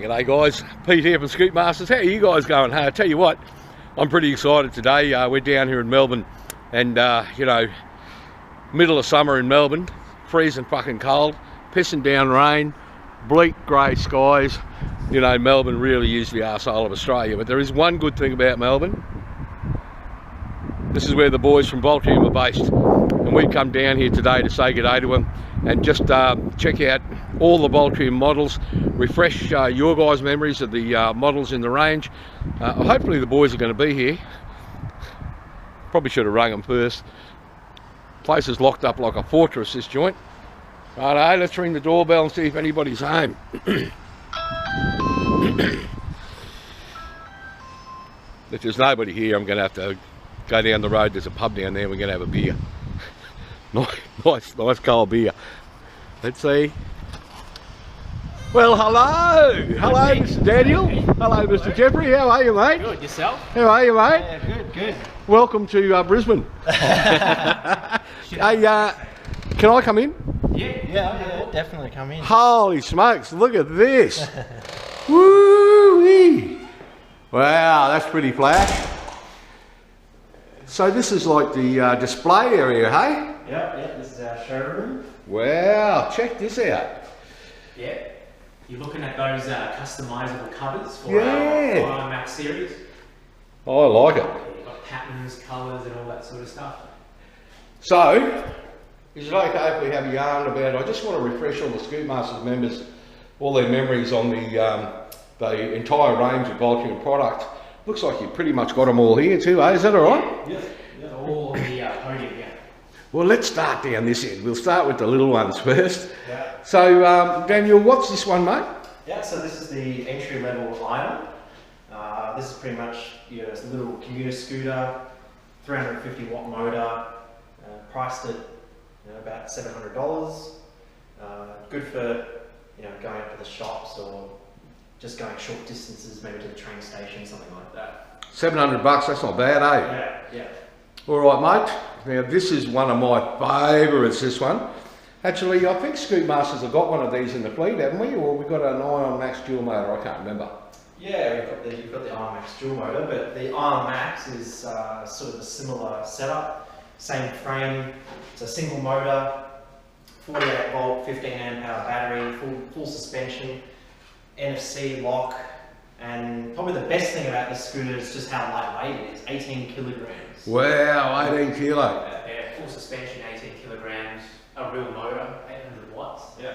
G'day guys, Pete here from ScootMasters. How are you guys going? Hey, I tell you what, I'm pretty excited today. We're down here in Melbourne and you know, middle of summer in Melbourne, freezing fucking cold, pissing down rain, bleak grey skies. You know, Melbourne really is the arsehole of Australia, but there is one good thing about Melbourne. This is where the boys from Voltrium are based, and we've come down here today to say good day to them and just check out all the Voltrium models, refresh your guys' memories of the models in the range. Hopefully the boys are going to be here. Probably should have rung them first. Place is locked up like a fortress, this joint. Righto, let's ring the doorbell and see if anybody's home. If there's nobody here, I'm going to have to go down the road. There's a pub down there, we're going to have a beer. Nice cold beer. Let's see. Well, hello, Mr. Daniel. Hello, Mr. Jeffrey. How are you, mate? Good. Yourself? How are you, mate? Yeah, good. Welcome to Brisbane. Hey, can I come in? Yeah, definitely come in. Holy smokes! Look at this. Woo-wee! Wow, that's pretty flash. So this is like the display area, hey? Yep, this is our showroom. Wow, check this out. Yeah, you're looking at those customizable covers for our Max series. I like it. You've got patterns, colours and all that sort of stuff. So, is it okay if we have a yarn about it? I just want to refresh all the ScootMasters members, all their memories on the entire range of Voltrium product. Looks like you've pretty much got them all here too, eh? Is that all right? Yeah, all on the podium, yeah. Well, let's start down this end. We'll start with the little ones first. Yeah. So, Daniel, what's this one, mate? Yeah, so this is the entry-level item. This is pretty much, it's a little commuter scooter, 350 watt motor, priced at about $700. Good for going up to the shops or just going short distances, maybe to the train station, something like that. $700, that's not bad, eh? Yeah. All right, mate. Now, this is one of my favourites, this one. Actually, I think ScootMasters have got one of these in the fleet, haven't we? Or we've got an Ion Max dual motor, I can't remember. Yeah, you've got the Ion Max dual motor, but the Ion Max is sort of a similar setup. Same frame, it's a single motor, 48 volt, 15 amp hour battery, full suspension, NFC lock, and probably the best thing about this scooter is just how lightweight it is, 18 kilograms. Wow, 18 kilo. Yeah, full suspension, 18 kilograms, a real motor, 800 watts. Yeah.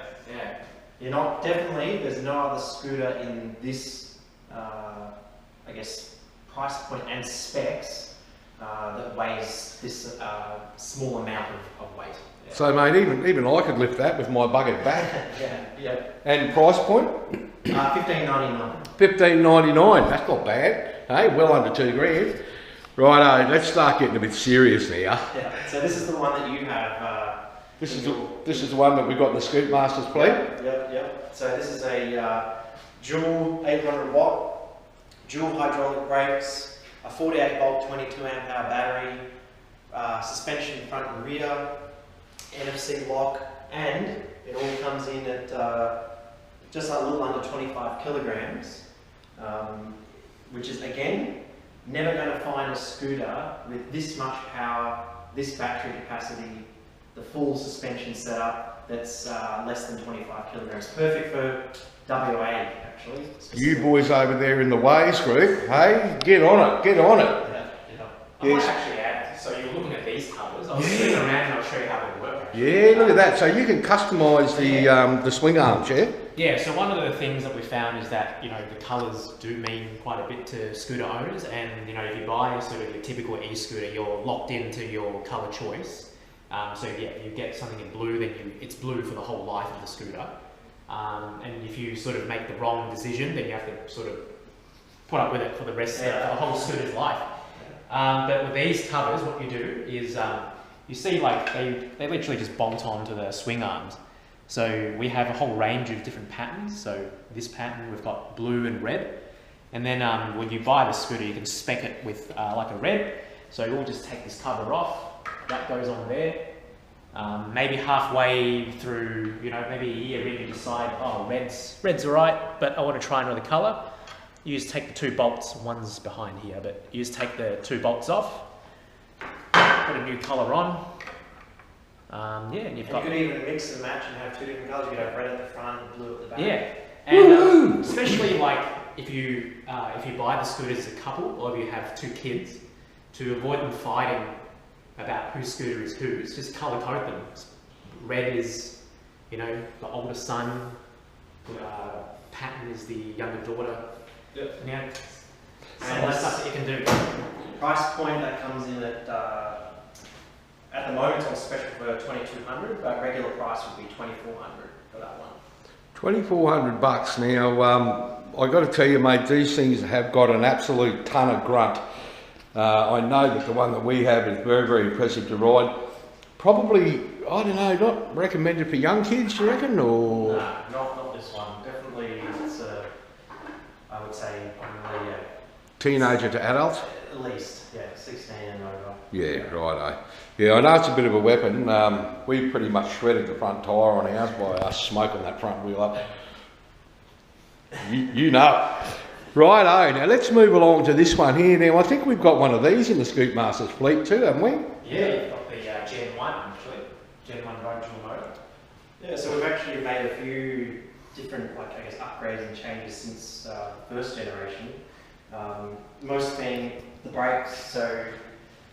There's no other scooter in this, I guess, price point and specs that weighs this small amount of weight. Yeah. So, mate, even I could lift that with my bucket back. Yeah. And price point? $15.99. $15.99. That's not bad. Hey, well under $2 grand. Righto, let's start getting a bit serious now. Yeah. So this is the one that you have. This is the one that we got in the ScootMasters fleet. Yep. So this is a dual 800 watt, dual hydraulic brakes, a 48 volt 22 amp hour battery, suspension front and rear, NFC lock, and it all comes in at just a little under 25 kilograms, which is, again, never going to find a scooter with this much power, this battery capacity, the full suspension setup that's less than 25 kilograms. Perfect for WA, actually. You boys over there in the Ways group, hey, get on it. Yeah. I might actually add, so you're looking at these covers. I'll swing around and I'll show you how they work. Yeah, look at that. So you can customise the swing arms, yeah? Yeah, so one of the things that we found is that, the colours do mean quite a bit to scooter owners, and, if you buy sort of your typical e-scooter, you're locked into your colour choice. So yeah, you get something in blue, then it's blue for the whole life of the scooter. And if you sort of make the wrong decision, then you have to sort of put up with it for the rest of the whole scooter's life. But with these covers, what you do is, you see like they literally just bolt onto the swing arms. So we have a whole range of different patterns. So this pattern, we've got blue and red. And then when you buy the scooter, you can spec it with like a red. So you'll just take this cover off, that goes on there. Maybe halfway through, you know, maybe a year in, you decide, oh, red's alright, but I want to try another colour. You just take the 2 bolts, one's behind here, but you just take the 2 bolts off, put a new colour on. Yeah, and you've got. You could even mix and match and have 2 different colours. You could have red at the front and blue at the back. Yeah, and especially like if you buy the scooters as a couple, or if you have 2 kids, to avoid them fighting about whose scooter is whose, just colour code them. Red is, you know, the older son. Pattern is the younger daughter. Yep. Yeah. And that's stuff that you can do. Price point that comes in at the moment it's on special for $2,200, but regular price would be $2,400 for that one. $2,400 now. I got to tell you, mate, these things have got an absolute ton of grunt. I know that the one that we have is very, very impressive to ride. Probably, I don't know, not recommended for young kids, do you reckon? Or? No, not this one. Definitely, it's I would say probably teenager to adult? At least, yeah, 16 and over. Yeah, righto. Yeah, I know it's a bit of a weapon. We pretty much shredded the front tyre on ours by us smoking that front wheel up. You know. Righto, now let's move along to this one here. Now I think we've got one of these in the ScootMasters fleet too, haven't we? Yeah, you've got the Gen 1 actually. Gen 1 road dual motor. Yeah, so we've actually made a few different, like I guess, upgrades and changes since first generation. Most being the brakes. So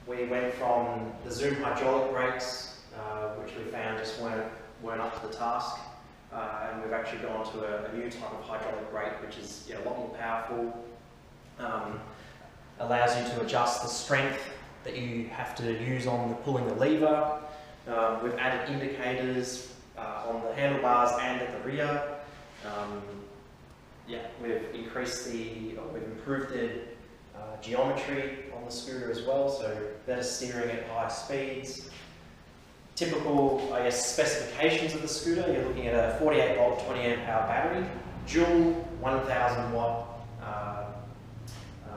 we went from the Zoom hydraulic brakes, which we found just weren't up to the task, and we've actually gone to a new type of hydraulic brake, which is a lot more powerful. Allows you to adjust the strength that you have to use on pulling the lever. We've added indicators on the handlebars and at the rear. We've improved the geometry on the scooter as well, so better steering at high speeds. Typical, I guess, specifications of the scooter, you're looking at a 48 volt, 20 amp hour battery, dual 1000 watt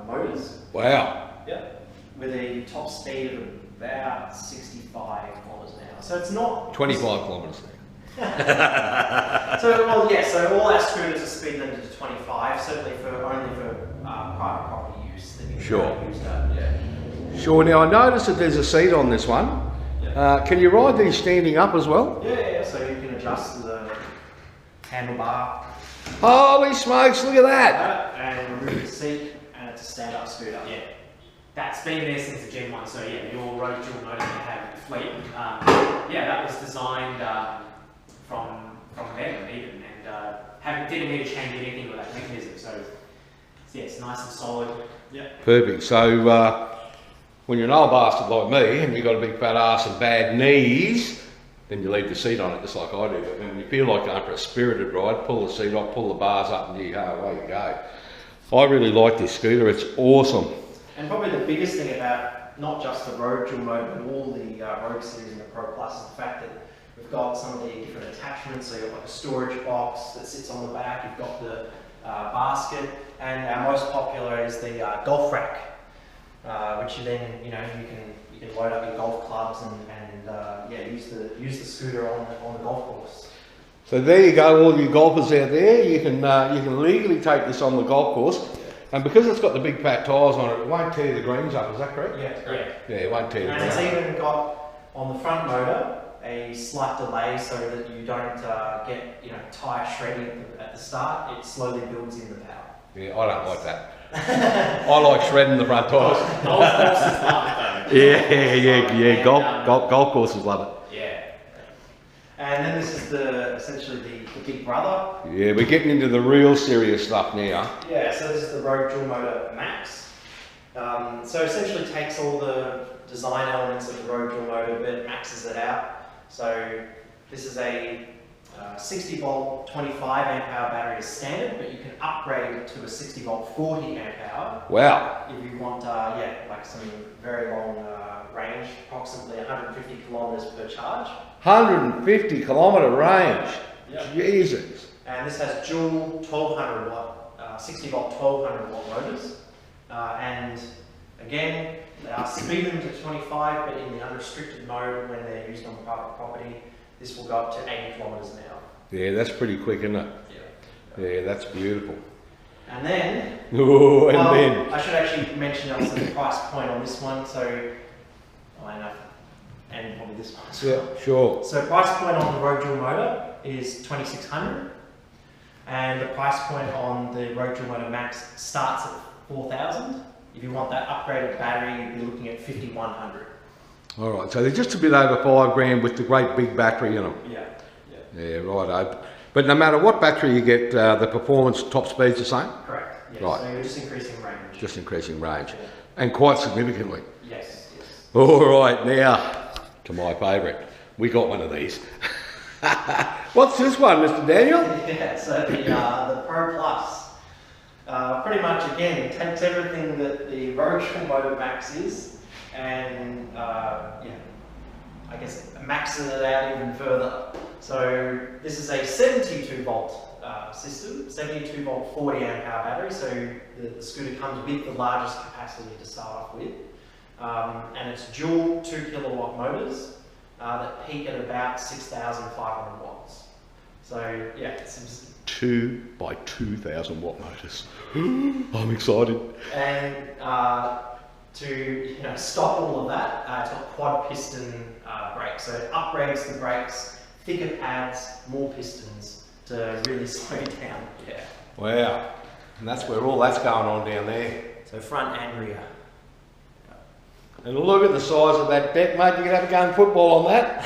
motors. Wow. Yep. With a top speed of about 65 kilometers an hour. So it's not 25 kilometres an hour. So all our scooters are speed limited to 25, certainly only for private property use. That you can Sure. use that, yeah. Sure, now I noticed that there's a seat on this one. Can you ride these standing up as well? Yeah, so you can adjust the handlebar. Holy smokes, look at that! And remove the seat, and it's a stand-up scooter. Yeah. That's been there since the Gen 1, so yeah, your road dual motor you have in the fleet. That was designed from them even, and didn't need to change anything with that mechanism, so yeah, it's nice and solid. Yeah. Perfect. So when you're an old bastard like me and you've got a big fat ass and bad knees, then you leave the seat on it just like I do. But when you feel like going for a spirited ride, pull the seat off, pull the bars up, and away you go. I really like this scooter, it's awesome. And probably the biggest thing about not just the road dual motor, but all the Road Series and the Pro Plus is the fact that we've got some of the different attachments. So you've got like a storage box that sits on the back, you've got the basket, and our most popular is the golf rack, which you then you can load up your golf clubs and use the scooter on the golf course. So there you go, all you golfers out there. You can legally take this on the golf course, and because it's got the big fat tyres on it, it won't tear the greens up. Is that correct? Yeah, correct. Yeah, it won't tear the greens And up. it's even got on the front motor a slight delay so that you don't get tyre shredding at the start. It slowly builds in the power. Yeah, I don't like that. I like shredding the front tyres. Golf courses love it though. Yeah. Golf courses love it. Yeah. And then this is essentially the big brother. Yeah, we're getting into the real serious stuff now. Yeah, so this is the Road Dual Motor Max. So essentially takes all the design elements of the Road Dual Motor but maxes it out. So this is a 60 volt 25 amp hour battery is standard, but you can upgrade it to a 60 volt 40 amp hour. Wow. If you want like some very long range, approximately 150 kilometers per charge. 150 kilometre range. Yep. Jesus. And this has dual 1200 watt, 60 volt 1200 watt motors. And again, They are speed limit to 25, but in the unrestricted mode, when they're used on private property, this will go up to 80 kilometres an hour. Yeah, that's pretty quick, isn't it? Yeah. Yeah, that's beautiful. And then, Oh, and then I should actually mention also the price point on this one. So, I know, and probably this one as well. yeah, sure. So, price point on the road dual motor is 2,600, and the price point on the road dual motor max starts at 4,000. If you want that upgraded battery, you'd be looking at 5,100. All right, so they're just a bit over $5,000 with the great big battery in them. Yeah. Yeah, right. But no matter what battery you get, the performance top speed's the same? Correct. Yes. Right. So you're just increasing range. Just increasing range. Yeah. And quite significantly. Yes. Yes. All right, now to my favourite. We got one of these. What's this one, Mr. Daniel? Yeah. So the Pro Plus, pretty much again takes everything that the road dual motor max is, and yeah, I guess maxes it out even further. So this is a 72 volt system, 72 volt 40 amp hour battery. So the scooter comes with the largest capacity to start off with, and it's dual 2 kilowatt motors that peak at about 6,500 watts. So yeah, it's 2 by 2,000 watt motors. I'm excited. And to stop all of that, it's got quad piston brakes. So it upgrades the brakes, thicker pads, more pistons to really slow you down. Yeah. Wow. And that's where all that's going on down there. So front and rear. And look at the size of that deck, mate. You could have a game football on that.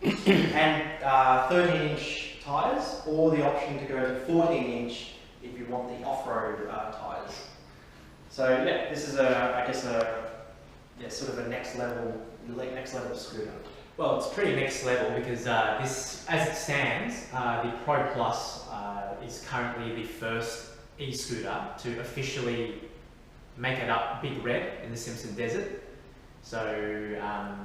And 13-inch tyres, or the option to go to 14-inch if you want the off-road tyres. So yeah, this is I guess sort of a next level scooter. Well, it's pretty next level because this, as it stands, the Pro Plus is currently the first e-scooter to officially make it up Big Red in the Simpson Desert. So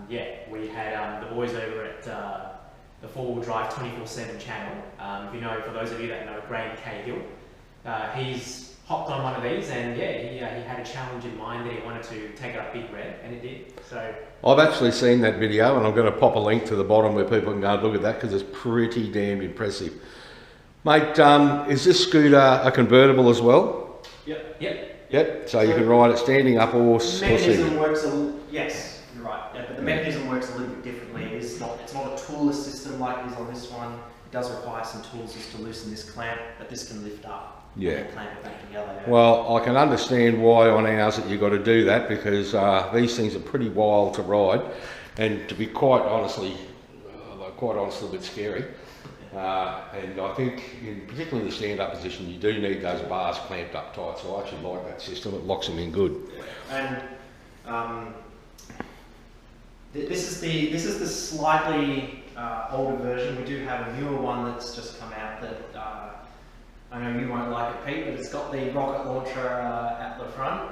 yeah, we had the boys over at the 4-wheel drive 24/7 channel. If you know, for those of you that know Graham Cahill, he's hopped on one of these, and yeah, he had a challenge in mind that he wanted to take it up Big Red, and it did. So I've actually seen that video, and I'm going to pop a link to the bottom where people can go and look at that because it's pretty damn impressive. Mate, is this scooter a convertible as well? Yep. Yep. So you can ride it standing up or The mechanism sitting. works yes, you're right. Yeah, but the mechanism works a little bit differently. It's not a toolless system like it is on this one. It does require some tools just to loosen this clamp, but this can lift up. Yeah. And clamp it back together. Yeah. Well, I can understand why on ours that you've got to do that because these things are pretty wild to ride, and to be quite honestly a bit scary. And I think, particularly in the stand-up position, you do need those bars clamped up tight. So I actually like that system; it locks them in good. Yeah. And this is the slightly older version. We do have a newer one that's just come out that I know you won't like it, Pete, but it's got the rocket launcher at the front.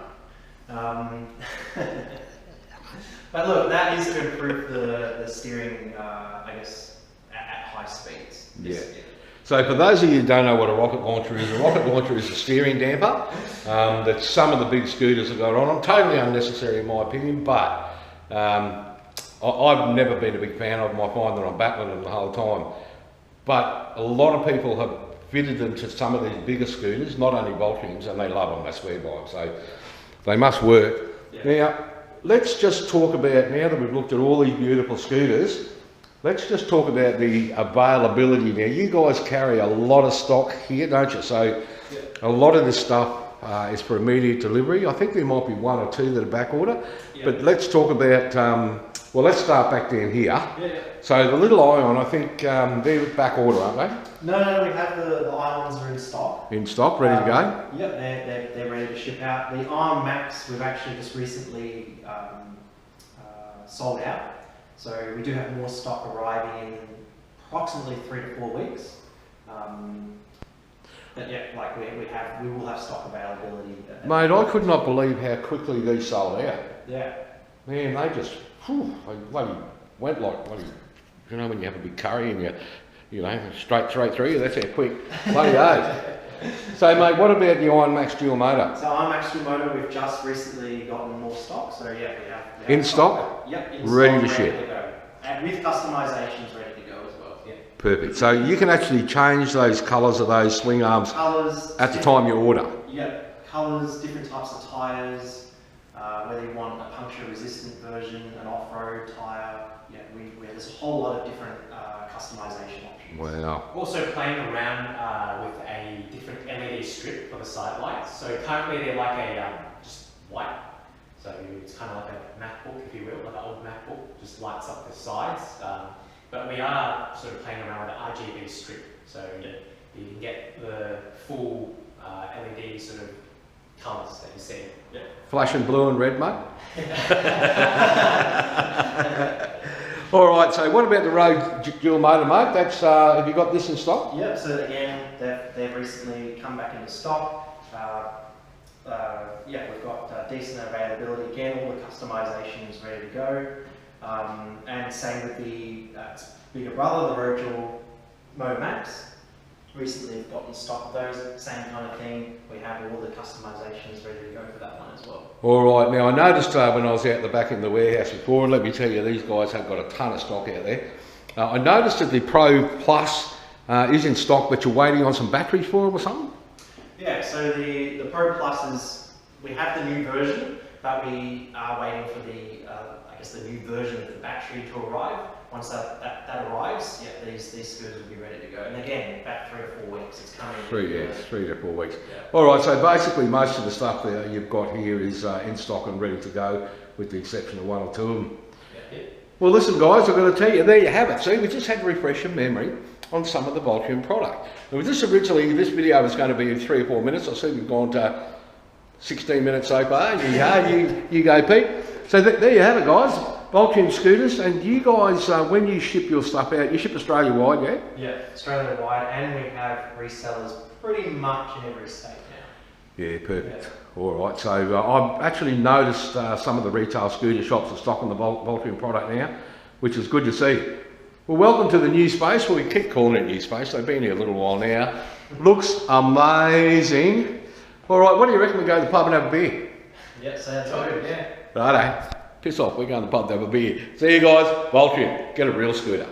But look, that is to improve the steering, I guess, at high speeds. Yeah. So for those of you who don't know what a rocket launcher is a steering damper that some of the big scooters have got on them. Totally unnecessary in my opinion, but I've never been a big fan of them. I find that I'm battling them the whole time. But a lot of people have fitted them to some of these bigger scooters, not only Voltriums, and they love them, they swear by them. So they must work. Yeah. Now, let's just talk about, now that we've looked at all these beautiful scooters, let's just talk about the availability. Now, you guys carry a lot of stock here, don't you? So a lot of this stuff is for immediate delivery. I think there might be one or two that are back order. But let's talk about, well, let's start back down here. Yeah. So the little Ion, I think they're back order, aren't they? No, we have the Ions are in stock. In stock, ready to go? Yep, they're ready to ship out. The Ion Max, we've actually just recently sold out. So we do have more stock arriving in approximately 3 to 4 weeks. But yeah, like we will have stock availability. Mate, I could not believe how quickly these sold out. Yeah. Man, they just, they bloody went like bloody, you know, when you have a big curry and you know, straight through you, that's how quick. Bloody oath. So mate, what about the Iron Max dual motor? So Iron Max dual motor, we've just recently gotten more stock. So yeah, we have In stock? Yep, in ready stock, to ready ship. to go. And with customizations ready to go as well. Yeah. Perfect. So you can actually change those colours of those swing arms Colours. at the time you order. Yep. Colours, different types of tyres, whether you want a puncture resistant version, an off-road tyre. Yeah, there's a whole lot of different customization options. Wow. Also playing around with a different LED strip for the side lights. So currently they're like a just white. So it's kind of like a MacBook, if you will, like an old MacBook, just lights up the sides. But we are sort of playing around with an RGB strip. So you can get the full LED sort of colours that you see. Yeah. Flashing blue and red, mate. All right, so what about the Road dual motor, mate? That's have you got this in stock? Yep. So again, they've recently come back into stock. Yeah, we've got decent availability. Again, all the customizations ready to go. And same with the bigger brother, the Road dual Motor Max. Recently we've gotten stock of those, same kind of thing. We have all the customizations ready to go for that one as well. All right, now I noticed when I was out the back in the warehouse before, and let me tell you, these guys have got a ton of stock out there. I noticed that the Pro Plus is in stock, but you're waiting on some batteries for them or something? Yeah, so the Pro Plus is, we have the new version, but we are waiting for the, I guess the new version of the battery to arrive. Once that arrives, yeah, these scooters will be ready to go. And again, about 3 or 4 weeks, it's coming. 3 to 4 weeks. Yeah. All right, so basically most of the stuff that you've got here is in stock and ready to go, with the exception of 1 or 2 of them. Yeah. Well, listen, guys, I've got to tell you, there you have it. See, we just had to refresh your memory on some of the Voltrium product. Now, this video was going to be 3 or 4 minutes. I see we've gone to 16 minutes so far. You go, Pete. So there you have it, guys. Voltrium scooters, and you guys, when you ship your stuff out, you ship Australia-wide, yeah? Yeah, Australia-wide, and we have resellers pretty much in every state now. Yeah, perfect. Yeah. All right, so I've actually noticed some of the retail scooter shops are stocking the Voltrium product now, which is good to see. Well, welcome to the new space. Well, we keep calling it new space. They've been here a little while now. Looks amazing. All right, what do you reckon we go to the pub and have a beer? Yeah, sounds good, yeah. Righto. Piss off, we're going to the pub to have a beer. See you guys, Voltrium, get a real scooter.